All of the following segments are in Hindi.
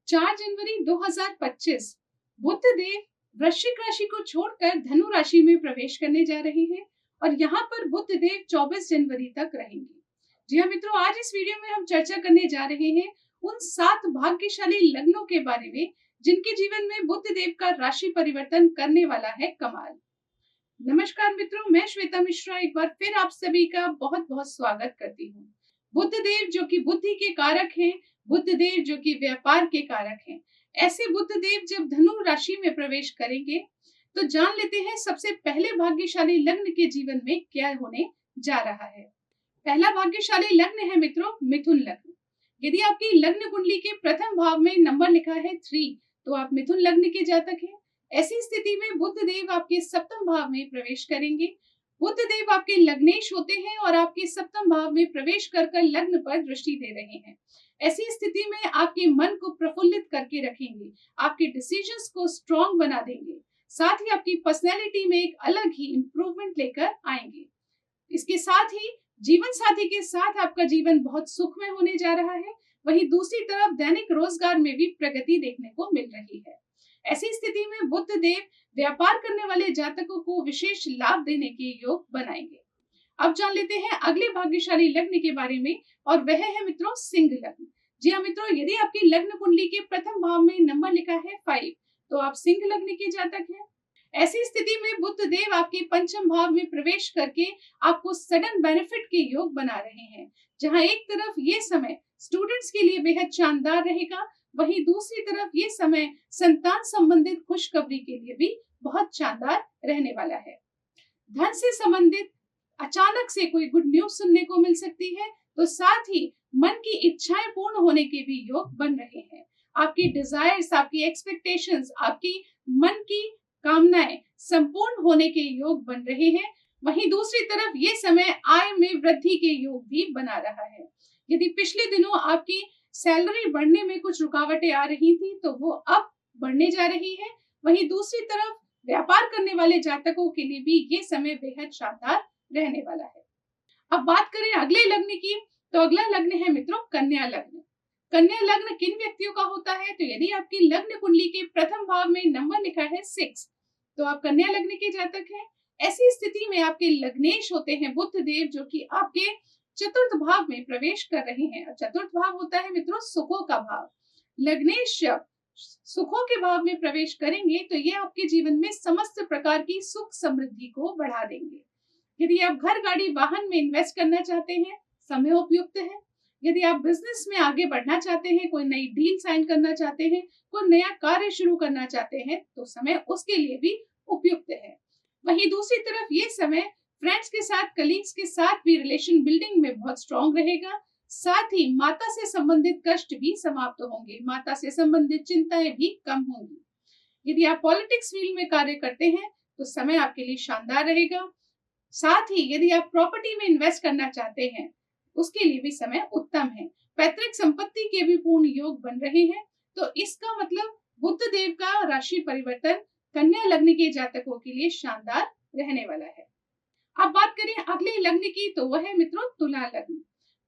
4 जनवरी 2025 बुध देव वृश्चिक राशि को छोड़कर धनु राशि में प्रवेश करने जा रहे हैं और यहाँ पर बुध देव 24 जनवरी तक रहेंगे। जी हाँ मित्रों, आज इस वीडियो में हम चर्चा करने जा रहे हैं उन 7 भाग्यशाली लग्नों के बारे में जिनके जीवन में बुध देव का राशि परिवर्तन करने वाला है कमाल। नमस्कार मित्रों, मैं श्वेता मिश्रा एक बार फिर आप सभी का बहुत बहुत स्वागत करती हूँ। बुध देव जो कि बुद्धि के कारक हैं, बुध देव जो कि व्यापार के कारक हैं, ऐसे बुध देव जब धनु राशि में प्रवेश करेंगे तो जान लेते हैं सबसे पहले भाग्यशाली लग्न के जीवन में क्या होने जा रहा है। पहला भाग्यशाली लग्न है मित्रों मिथुन लग्न। यदि आपकी लग्न कुंडली के प्रथम भाव में नंबर लिखा है 3 तो आप मिथुन लग्न के जातक हैं। ऐसी स्थिति में बुध देव आपके सप्तम भाव में प्रवेश करेंगे। बुध देव आपके लग्नेश होते हैं और आपके सप्तम भाव में प्रवेश कर लग्न पर दृष्टि दे रहे हैं। ऐसी स्थिति में आपके मन को प्रफुल्लित करके रखेंगे, आपके डिसीजंस को स्ट्रॉन्ग बना देंगे, साथ ही आपकी पर्सनैलिटी में एक अलग ही इंप्रूवमेंट लेकर आएंगे। इसके साथ ही जीवन साथी के साथ आपका जीवन बहुत सुखमय होने जा रहा है। वहीं दूसरी तरफ दैनिक रोजगार में भी प्रगति देखने को मिल रही है। ऐसी स्थिति में बुध देव व्यापार करने वाले जातकों को विशेष लाभ देने के योग बनाएंगे। अब जान लेते हैं अगले भाग्यशाली लग्न के बारे में और वह है मित्रों सिंह लग्न। जी हाँ मित्रों, यदि आपकी लग्न कुंडली के प्रथम भाव में नंबर लिखा है 5 तो आप सिंह लग्न के जातक हैं। ऐसी स्थिति में बुध देव आपके पंचम भाव में प्रवेश करके आपको सडन बेनिफिट के योग बना रहे हैं। जहां एक तरफ ये समय स्टूडेंट्स के लिए बेहद शानदार रहेगा, वहीं दूसरी तरफ ये समय संतान संबंधित खुशखबरी के लिए भी बहुत शानदार रहने वाला है। धन से संबंधित अचानक से कोई गुड न्यूज सुनने को मिल सकती है, तो साथ ही मन की इच्छाएं पूर्ण होने के भी योग बन रहे हैं। आपकी डिजायर्स, आपकी एक्सपेक्टेशंस, आपकी मन की कामनाएं संपूर्ण होने के योग बन रहे हैं। वहीं दूसरी तरफ ये समय आय में वृद्धि के योग भी बना रहा है। यदि पिछले दिनों आपकी सैलरी बढ़ने में कुछ रुकावटें आ रही थी तो वो अब बढ़ने जा रही है। वहीं दूसरी तरफ व्यापार करने वाले जातकों के लिए भी ये समय बेहद शानदार रहने वाला है। अब बात करें अगले लग्न की, तो अगला लग्न है मित्रों कन्या लग्न। कन्या लग्न किन व्यक्तियों का होता है? तो यदि आपकी लग्न कुंडली के प्रथम भाव में नंबर लिखा है 6 तो आप कन्या लग्न के जातक हैं। ऐसी स्थिति में आपके लग्नेश होते हैं बुध देव जो कि आपके चतुर्थ भाव में प्रवेश कर रहे हैं। और चतुर्थ भाव होता है मित्रों सुखों का भाव। लग्नेश जब सुखों के भाव में प्रवेश करेंगे तो ये आपके जीवन में समस्त प्रकार की सुख समृद्धि को बढ़ा देंगे। यदि आप घर, गाड़ी, वाहन में इन्वेस्ट करना चाहते हैं, समय उपयुक्त है। यदि आप बिजनेस में आगे बढ़ना चाहते हैं, कोई नई डील साइन करना चाहते हैं, कोई नया कार्य शुरू करना चाहते हैं, तो समय उसके लिए भी उपयुक्त है। वहीं दूसरी तरफ ये समय फ्रेंड्स के साथ, कलीग्स के साथ भी रिलेशन बिल्डिंग में बहुत स्ट्रॉन्ग रहेगा। साथ ही माता से संबंधित कष्ट भी समाप्त होंगे, माता से संबंधित चिंताएं भी कम होंगी। यदि आप पॉलिटिक्स फील्ड में कार्य करते हैं तो समय आपके लिए शानदार रहेगा। साथ ही यदि आप प्रॉपर्टी में इन्वेस्ट करना चाहते हैं उसके लिए भी समय उत्तम है। पैतृक संपत्ति के भी पूर्ण योग बन रहे हैं। तो इसका मतलब बुध देव का राशि परिवर्तन कन्या लग्न के जातकों के लिए शानदार रहने वाला है। अब बात करें अगले लग्न की, तो वह है मित्रों तुला लग्न।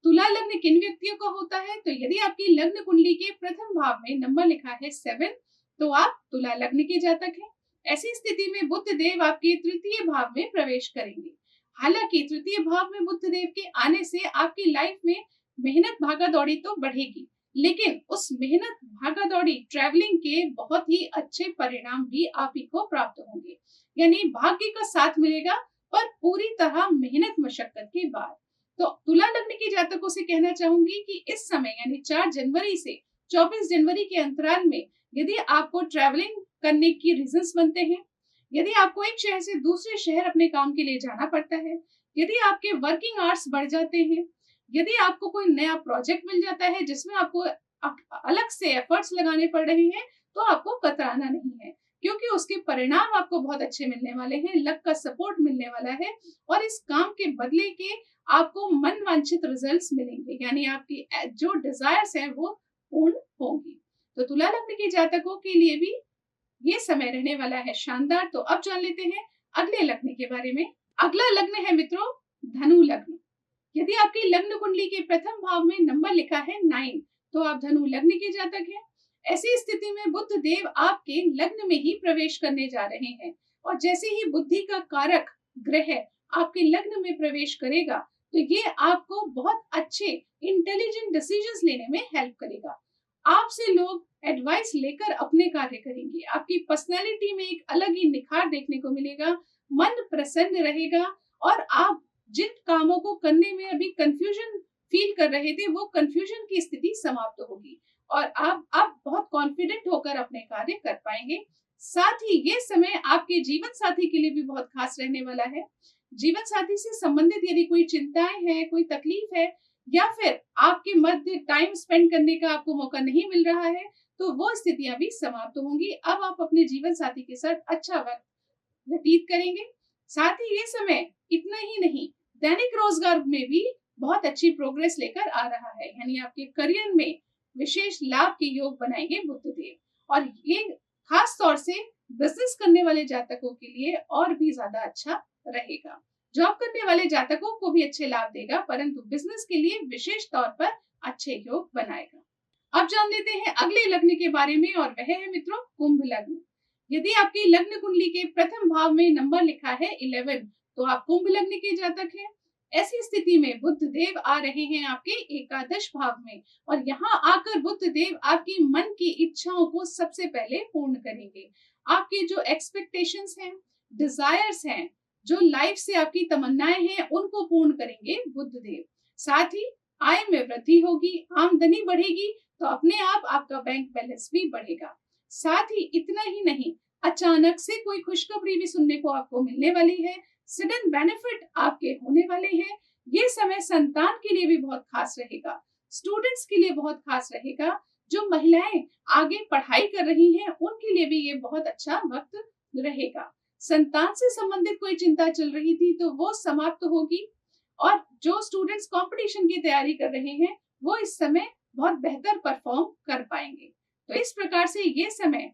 तुला लग्न किन व्यक्तियों का होता है? तो यदि आपकी लग्न कुंडली के प्रथम भाव में नंबर लिखा है 7 तो आप तुला लग्न के जातक हैं। ऐसी स्थिति में बुध देव आपके तृतीय भाव में प्रवेश करेंगे। हालांकि तृतीय भाव में बुध देव के आने से आपकी लाइफ में मेहनत भागा दौड़ी तो बढ़ेगी, लेकिन उस मेहनत भागा दौड़ी ट्रैवलिंग के बहुत ही अच्छे परिणाम भी आप ही को प्राप्त होंगे। यानी भाग्य का साथ मिलेगा, पर पूरी तरह मेहनत मशक्कत के बाद। तो तुला लग्न के जातकों से कहना चाहूंगी कि इस समय यानी 4 जनवरी से 24 जनवरी के अंतराल में यदि आपको ट्रैवलिंग करने की रीजंस बनते हैं, यदि आपको एक शहर से दूसरे शहर अपने काम के लिए जाना पड़ता है, यदि आपके वर्किंग आवर्स बढ़ जाते हैं, यदि आपको कोई नया प्रोजेक्ट मिल जाता है जिसमें आपको अलग से एफर्ट्स लगाने पड़ रहे हैं, तो आपको कतराना नहीं है, क्योंकि उसके परिणाम आपको बहुत अच्छे मिलने वाले हैं। लक का सपोर्ट मिलने वाला है और इस काम के बदले के आपको मन वांछित रिजल्ट्स मिलेंगे, यानी आपकी जो डिजायर्स है वो पूर्ण होंगी। तो तुला लग्न के जातकों के लिए भी ये समय रहने वाला है शानदार। तो अब जान लेते हैं अगले लग्न के बारे में। अगला लग्न है मित्रों धनु लग्न। यदि आपकी लग्न कुंडली के प्रथम भाव में नंबर लिखा है 9 तो आप धनु लग्न के जातक हैं। ऐसी स्थिति में बुध देव आपके लग्न में ही प्रवेश करने जा रहे हैं और जैसे ही बुद्धि का कारक ग्रह आपके लग्न में प्रवेश करेगा तो ये आपको बहुत अच्छे इंटेलिजेंट डिसीजंस लेने में हेल्प करेगा। आपसे लोग एडवाइस लेकर अपने कार्य करेंगे। आपकी पर्सनैलिटी में एक अलग ही निखार देखने को मिलेगा, मन प्रसन्न रहेगा और आप जिन कामों को करने में अभी कंफ्यूजन फील कर रहे थे वो कंफ्यूजन की स्थिति समाप्त होगी और आप बहुत कॉन्फिडेंट होकर अपने कार्य कर पाएंगे। साथ ही ये समय आपके जीवन साथी के लिए भी बहुत खास रहने वाला है। जीवन साथी से संबंधित यदि कोई चिंताएं हैं, कोई तकलीफ है या फिर आपके मध्य टाइम स्पेंड करने का आपको मौका नहीं मिल रहा है तो वो स्थितियां भी समाप्त होंगी। अब आप अपने जीवन साथी के साथ अच्छा वक्त व्यतीत करेंगे। साथ ही ये समय इतना ही नहीं, दैनिक रोजगार में भी बहुत अच्छी प्रोग्रेस लेकर आ रहा है, यानी आपके करियर में विशेष लाभ के योग बनाएंगे बुध देव और ये खास तौर से बिजनेस करने वाले जातकों के लिए और भी ज्यादा अच्छा रहेगा। जॉब करने वाले जातकों को भी अच्छे लाभ देगा परंतु बिजनेस के लिए विशेष तौर पर अच्छे योग बनाएगा। अब जान लेते हैं अगले लग्न के बारे में और वह है मित्रों कुंभ लग्न। यदि आपकी लग्न कुंडली के प्रथम भाव में नंबर लिखा है 11 तो आप कुंभ लग्न के जातक हैं। ऐसी स्थिति में बुध देव आ रहे हैं आपके एकादश भाव में और यहाँ आकर बुध देव आपकी मन की इच्छाओं को सबसे पहले पूर्ण करेंगे। आपके जो एक्सपेक्टेशंस हैं, डिजायर्स हैं, जो लाइफ से आपकी तमन्नाएं हैं उनको पूर्ण करेंगे बुध देव। साथ ही आय में वृद्धि होगी, आमदनी बढ़ेगी तो अपने आप आपका बैंक बैलेंस भी बढ़ेगा। साथ ही इतना ही नहीं, अचानक से कोई खुशखबरी भी सुनने को आपको मिलने वाली है, सडन बेनिफिट आपके होने वाले हैं। ये समय संतान के लिए भी बहुत खास रहेगा, स्टूडेंट्स के लिए बहुत खास रहेगा। जो महिलाएं आगे पढ़ाई कर रही हैं उनके लिए भी ये बहुत अच्छा वक्त रहेगा। संतान से संबंधित कोई चिंता चल रही थी तो वो समाप्त होगी और जो स्टूडेंट्स कंपटीशन की तैयारी कर रहे हैं वो इस समय बहुत बेहतर परफॉर्म कर पाएंगे। तो इस प्रकार से ये समय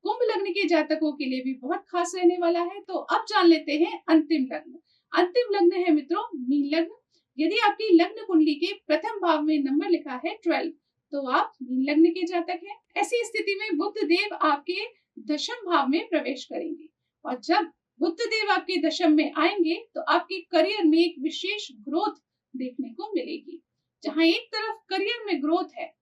कुंभ लग्न के जातकों के लिए भी बहुत खास रहने वाला है। तो अब जान लेते हैं अंतिम लग्न। अंतिम लग्न है मित्रों मीन लग्न। यदि आपकी लग्न कुंडली के प्रथम भाव में नंबर लिखा है 12 तो आप मीन लग्न के जातक हैं। ऐसी स्थिति में बुध देव आपके दशम भाव में प्रवेश करेंगे और जब बुध देव आपके दशम में आएंगे तो आपके करियर में एक विशेष ग्रोथ देखने को मिलेगी। जहां एक तरफ करियर में ग्रोथ है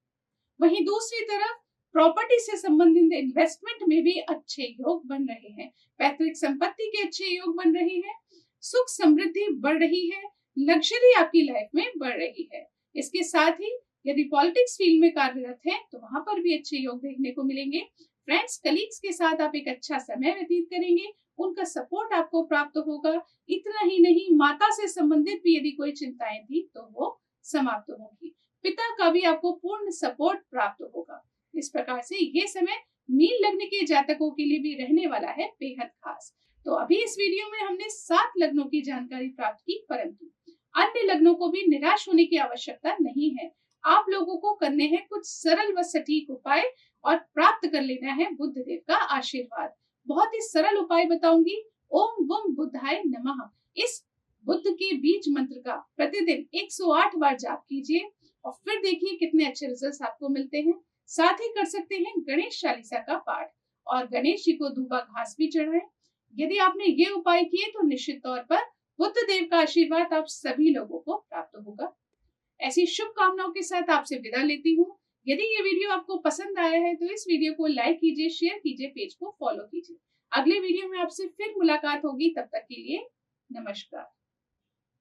वहीं दूसरी तरफ प्रॉपर्टी से संबंधित इन्वेस्टमेंट में भी अच्छे योग बन रहे हैं। पैतृक संपत्ति के अच्छे योग बन रहे हैं, सुख समृद्धि बढ़ रही है, लग्जरी आपकी लाइफ में बढ़ रही है। इसके साथ ही यदि पॉलिटिक्स फील्ड में कार्यरत हैं तो वहां पर भी अच्छे योग देखने को मिलेंगे। फ्रेंड्स कलीग्स के साथ आप एक अच्छा समय व्यतीत करेंगे, उनका सपोर्ट आपको प्राप्त होगा। इतना ही नहीं, माता से संबंधित भी यदि कोई चिंताएं थी तो वो समाप्त होगी। पिता का भी आपको पूर्ण सपोर्ट प्राप्त होगा। इस प्रकार से ये समय मीन लग्न के जातकों के लिए भी रहने वाला है बेहद खास। तो अभी इस वीडियो में हमने 7 लग्नों की जानकारी प्राप्त की परंतु अन्य लग्नों को भी निराश होने की आवश्यकता नहीं है। आप लोगों को करने हैं कुछ सरल व सटीक उपाय और प्राप्त कर लेना है बुध देव का आशीर्वाद। बहुत ही सरल उपाय बताऊंगी। ओम वम बुधाय नमः इस बुद्ध के बीज मंत्र का प्रतिदिन 108 बार जाप कीजिए और फिर देखिए कितने अच्छे रिजल्ट्स आपको मिलते हैं। साथ ही कर सकते हैं गणेश चालीसा का पाठ और गणेश जी को दूबा घास भी चढ़ाएं। यदि आपने ये उपाय किए तो निश्चित तौर पर बुद्ध देव का आशीर्वाद आप सभी लोगों को प्राप्त होगा। ऐसी शुभकामनाओं के साथ आपसे विदा लेती हूँ। यदि ये वीडियो आपको पसंद आया है तो इस वीडियो को लाइक कीजिए, शेयर कीजिए, पेज को फॉलो कीजिए। अगले वीडियो में आपसे फिर मुलाकात होगी, तब तक के लिए नमस्कार।